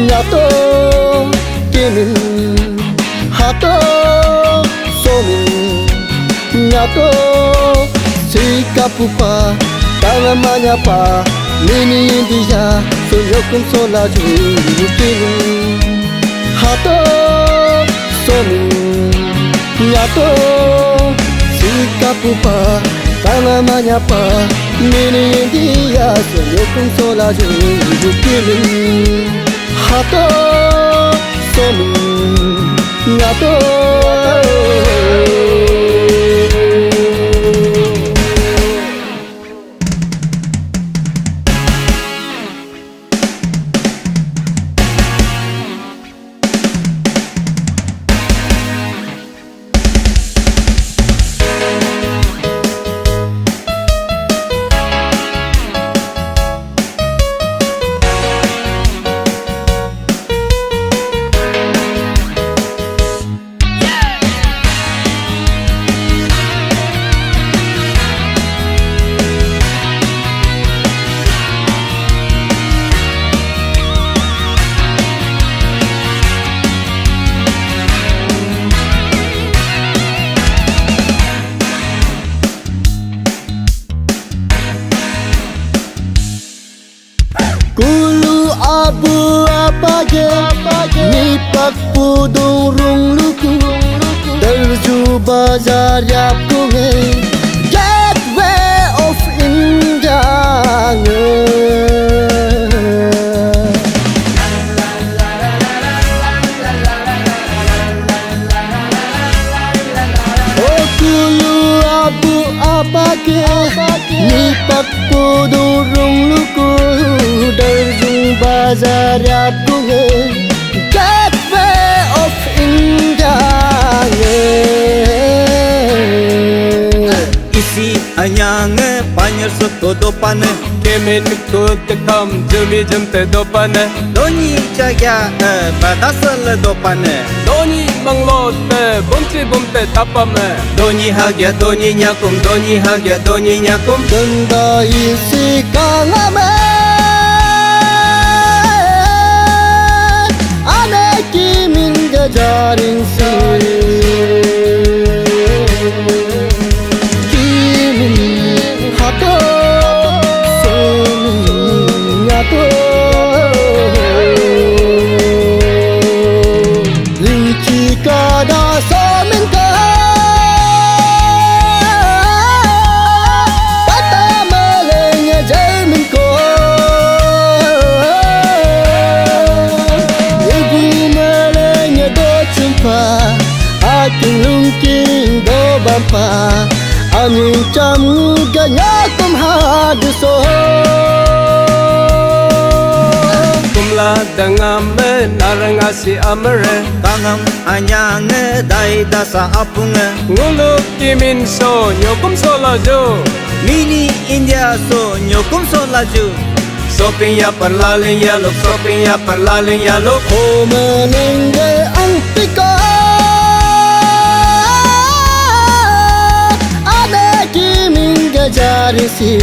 Nyato kimin hato somin Nyato sikapupa tangamanya pa Nini India sonyokum solaju kimin hato somin Nyato sikapupa tangamanya pa Nini India sonyokum solaju kimin hato somin Nyato Kulu abu apage nipak pudung rung luku terju bazar yap kunge gateway of India Oh kulu abu apage nipak pudung rung luku Darjung bazar yap kunge gateway of India Isi anyang panyer soto dopane Kemen ko tekam jumi jemte dopane Doni jaya badasal dopane Doni manglote bomti bomte tapame Doni hagya doni nyakum Doni hagya doni nyakum Denda isi kangame Ane kimin gajarin si Kimin hato somin nyato Rinci kada somin ka Tata malenya jamin ko Ibu malenya do jumpa Aking lungking do bampa Angin camu ganyakum haduso Kumla dangame narangasi amere Kangam anyang dai dasa apung Ngulu kimin so nyokum solajo Mini India so nyokum so laju Shopping ya perlaling ya luk Shopping ya perlaling ya luk Ho menengge ang pika Ane kimin gajari si